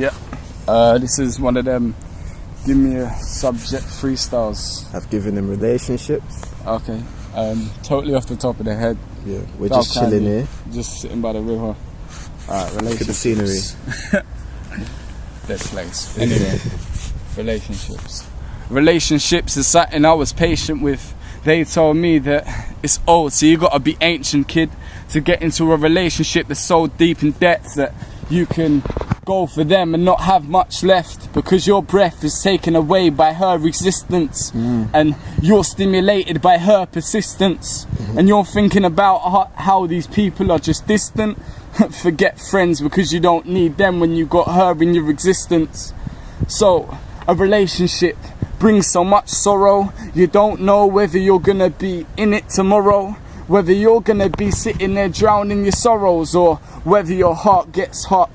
Yeah. This is one of them. Give me a subject freestyles. I've given them relationships. Okay. Totally off the top of the head. Yeah. We're just chilling here. Just sitting by the river. Alright, relationships. Look at the scenery. Dead place. Anyway, relationships. Relationships is something I was patient with. They told me that it's old, so you gotta be ancient, kid, to get into a relationship that's so deep in depth that you can go for them and not have much left because your breath is taken away by her resistance and you're stimulated by her persistence and you're thinking about how these people are just distant. Forget friends because you don't need them when you got her in your existence. So a relationship brings so much sorrow. You don't know whether you're gonna be in it tomorrow, whether you're gonna be sitting there drowning your sorrows, or whether your heart gets hot,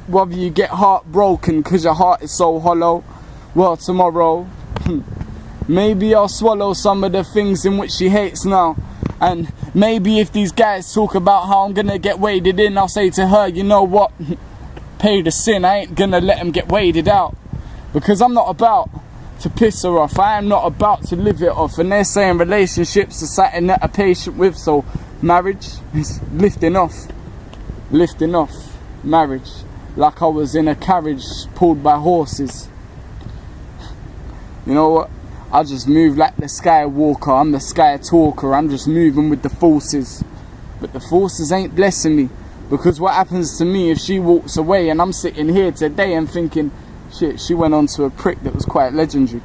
whether you get heartbroken because your heart is so hollow. Well, tomorrow maybe I'll swallow some of the things in which she hates now, and maybe if these guys talk about how I'm gonna get waded in, I'll say to her, you know what, pay the sin. I ain't gonna let them get waded out, because I'm not about to piss her off. I am not about to live it off. And they're saying relationships are something that I'm patient with, so marriage is lifting off. Marriage, like I was in a carriage pulled by horses. You know what? I just move like the skywalker. I'm the sky talker. I'm just moving with the forces. But the forces ain't blessing me, because what happens to me if she walks away and I'm sitting here today and thinking, shit, she went on to a prick that was quite legendary.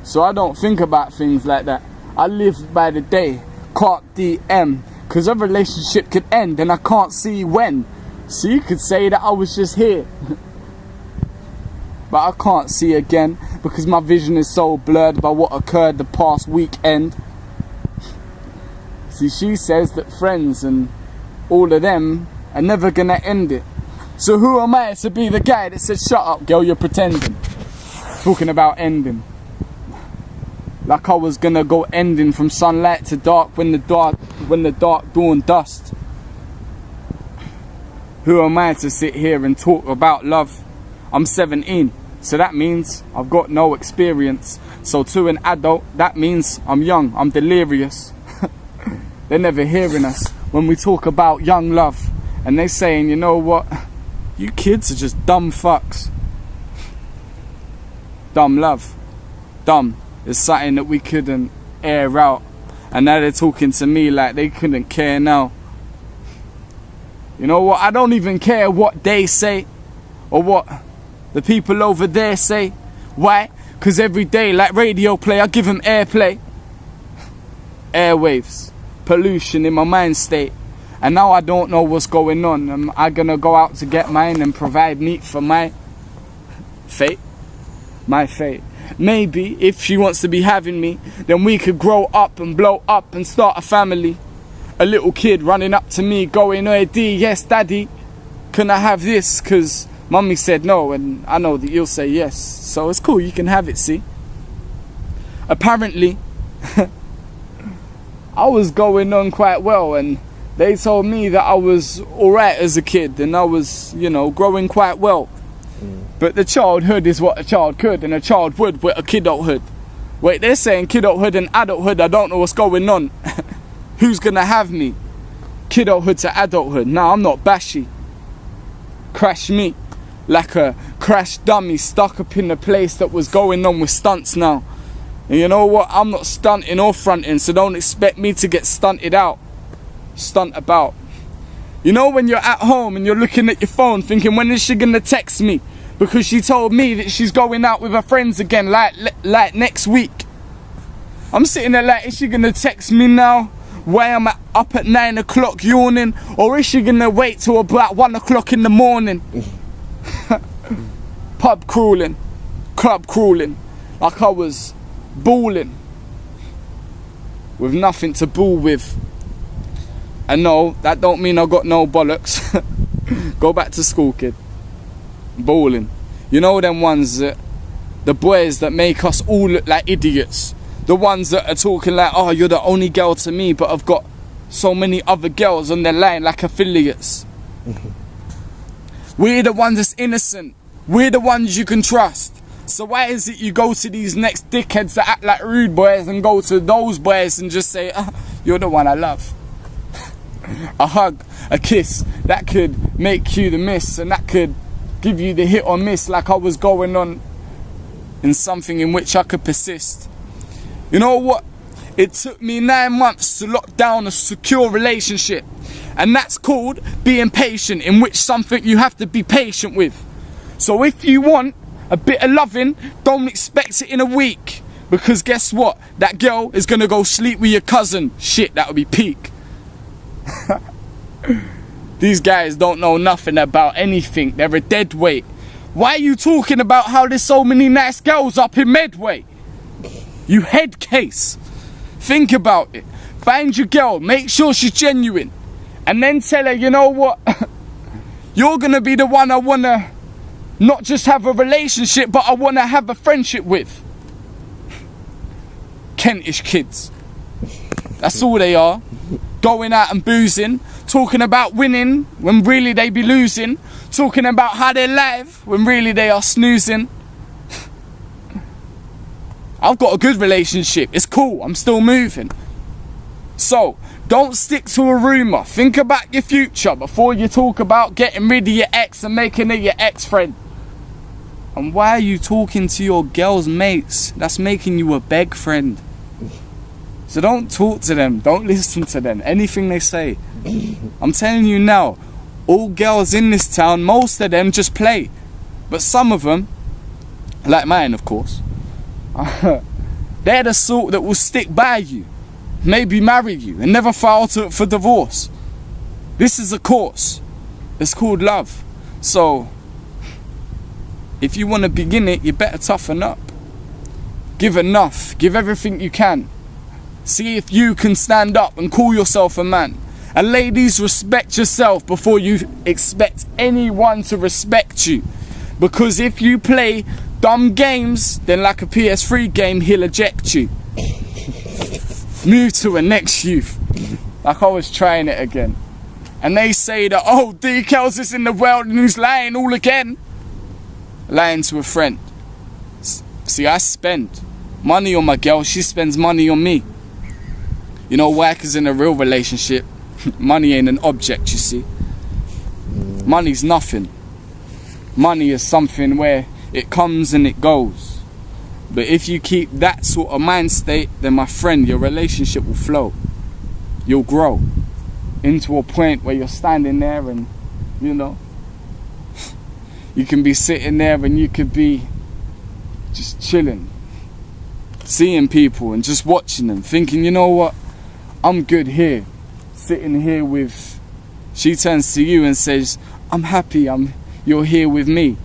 So I don't think about things like that. I live by the day. Can't DM, because a relationship could end and I can't see when. So you could say that I was just here, but I can't see again because my vision is so blurred by what occurred the past weekend. See, she says that friends and all of them are never gonna end it. So who am I to be the guy that says, shut up girl, you're pretending? Talking about ending. Like I was gonna go ending from sunlight to dark when the dark dawn dust. Who am I to sit here and talk about love? I'm 17, so that means I've got no experience. So to an adult, that means I'm young, I'm delirious. They're never hearing us when we talk about young love. And they're saying, you know what? You kids are just dumb fucks. Dumb love. Dumb is something that we couldn't air out. And now they're talking to me like they couldn't care now. You know what? I don't even care what they say or what the people over there say. Why? Because every day, like radio play, I give them airplay. Airwaves. Pollution in my mind state. And now I don't know what's going on. Am I gonna go out to get mine and provide meat for my fate? My fate. Maybe if she wants to be having me, then we could grow up and blow up and start a family. A little kid running up to me going, "Hey D, yes daddy, can I have this? Cause mummy said no, and I know that you'll say yes. So it's cool, you can have it, see?" Apparently, I was going on quite well, and they told me that I was alright as a kid and I was, you know, growing quite well. But the childhood is what a child could and a child would with a kidulthood. Wait, they're saying kidulthood and adulthood, I don't know what's going on. Who's gonna have me? Kidulthood to adulthood. Nah, I'm not bashy. Crash me like a crash dummy stuck up in the place that was going on with stunts now. And you know what? I'm not stunting or fronting, so don't expect me to get stunted out. Stunt about. You know when you're at home and you're looking at your phone thinking, when is she gonna text me? Because she told me that she's going out with her friends again like next week. I'm sitting there like, is she gonna text me now while I'm up at 9 o'clock yawning? Or is she gonna wait till about 1 o'clock in the morning? Pub crawling, club crawling, like I was balling with nothing to ball with. And no, that don't mean I got no bollocks. Go back to school, kid. Balling. You know them ones that, the boys that make us all look like idiots. The ones that are talking like, oh, you're the only girl to me, but I've got so many other girls on their line like affiliates. We're the ones that's innocent. We're the ones you can trust. So why is it you go to these next dickheads that act like rude boys and go to those boys and just say, you're the one I love. A hug, a kiss, that could make you the miss, and that could give you the hit or miss, like I was going on in something in which I could persist. You know what? It took me 9 months to lock down a secure relationship. And that's called being patient, in which something you have to be patient with. So if you want a bit of loving, don't expect it in a week. Because guess what? That girl is going to go sleep with your cousin. Shit, that would be peak. These guys don't know nothing about anything. They're a dead weight. Why are you talking about how there's so many nice girls up in Medway? You head case. Think about it. Find your girl. Make sure she's genuine. And then tell her, you know what? You're going to be the one I want to not just have a relationship, but I want to have a friendship with. Kentish kids. That's all they are. Going out and boozing. Talking about winning when really they be losing. Talking about how they're live when really they are snoozing. I've got a good relationship. It's cool. I'm still moving. So, don't stick to a rumour. Think about your future before you talk about getting rid of your ex and making her your ex-friend. And why are you talking to your girl's mates? That's making you a beg friend. So don't talk to them. Don't listen to them. Anything they say. I'm telling you now, all girls in this town, most of them just play. But some of them, like mine of course, they're the sort that will stick by you. Maybe marry you and never file for divorce. This is a course. It's called love. So, if you want to begin it, you better toughen up. Give enough. Give everything you can. See if you can stand up and call yourself a man. And ladies, respect yourself before you expect anyone to respect you. Because if you play dumb games, then like a PS3 game, he'll eject you. Move to a next youth. Like I was trying it again. And they say that, oh, Decals is in the world and he's lying all again. Lying to a friend. See, I spend money on my girl, she spends money on me. You know why? Because in a real relationship, money ain't an object, you see. Money's nothing. Money is something where it comes and it goes. But if you keep that sort of mind state, then my friend, your relationship will flow. You'll grow into a point where you're standing there and, you know, you can be sitting there and you could be just chilling, seeing people and just watching them, thinking, you know what, I'm good here, sitting here with, she turns to you and says, I'm happy, you're here with me.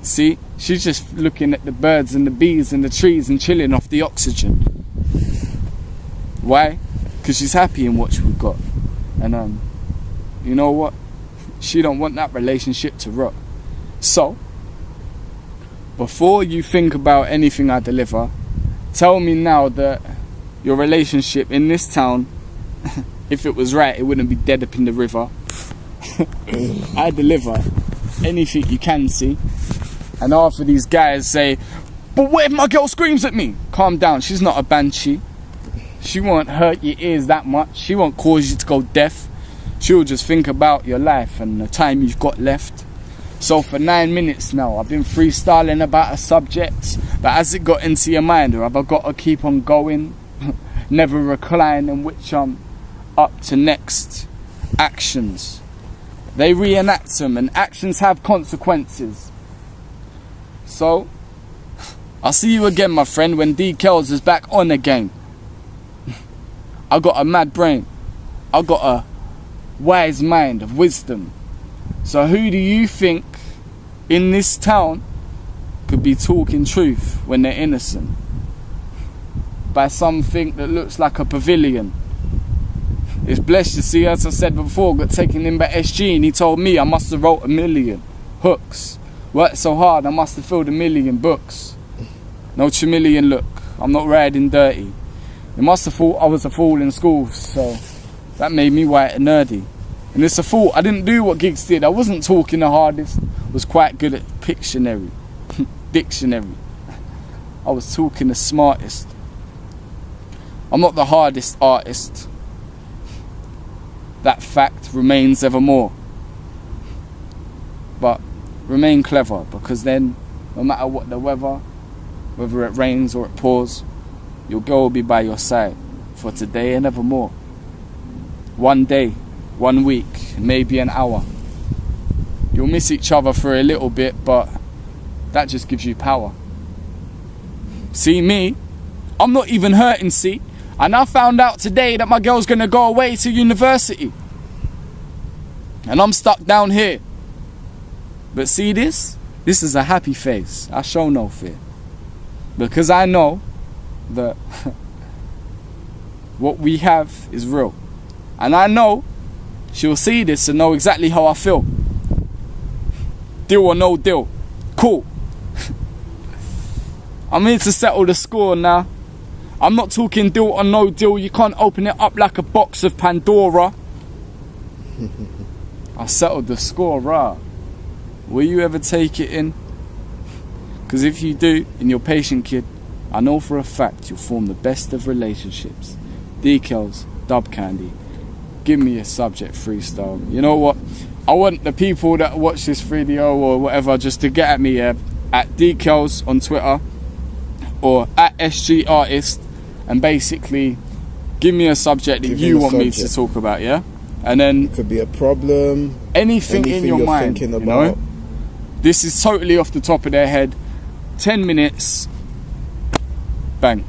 See, she's just looking at the birds and the bees and the trees and chilling off the oxygen. Why? Because she's happy in what we've got. And you know what? She don't want that relationship to rot. So, before you think about anything I deliver, tell me now that your relationship in this town, if it was right, it wouldn't be dead up in the river. I deliver anything you can see. And after these guys say, but what if my girl screams at me? Calm down, she's not a banshee. She won't hurt your ears that much. She won't cause you to go deaf. She'll just think about your life and the time you've got left. So for 9 minutes now, I've been freestyling about a subject. But has it got into your mind, or have I got to keep on going? Never recline, in which I'm up to next actions. They reenact them, and actions have consequences. So, I'll see you again, my friend, when Decals is back on again. I got a mad brain. I got a wise mind of wisdom. So who do you think in this town could be talking truth when they're innocent? By something that looks like a pavilion. It's blessed, you see, as I said before, got taken in by SG and he told me I must have wrote 1 million hooks. Worked so hard I must have filled 1 million books. No chameleon look, I'm not riding dirty. They must have thought I was a fool in school, so that made me white and nerdy. And it's a fault. I didn't do what Giggs did. I wasn't talking the hardest. I was quite good at Pictionary. Dictionary. I was talking the smartest. I'm not the hardest artist. That fact remains evermore. But remain clever, because then no matter what the weather, whether it rains or it pours, your girl will be by your side for today and evermore. One day, 1 week, maybe an hour. You'll miss each other for a little bit, but that just gives you power. See me, I'm not even hurting, see? And I found out today that my girl's gonna go away to university. And I'm stuck down here. But see this? This is a happy face. I show no fear. Because I know that what we have is real. And I know she'll see this and know exactly how I feel. Deal or no deal. Cool. I'm here to settle the score now. I'm not talking deal or no deal. You can't open it up like a box of Pandora. I settled the score, rah. Will you ever take it in? Because if you do, and you're patient, kid, I know for a fact you'll form the best of relationships. Decals, Dub Candy. Give me a subject freestyle. You know what? I want the people that watch this video or whatever just to get at me at Decals on Twitter or at SG Artist, and basically give me a subject that you want me to talk about, yeah? And then it could be a problem, anything in your mind, thinking you know? about. This is totally off the top of their head. 10 minutes, bang.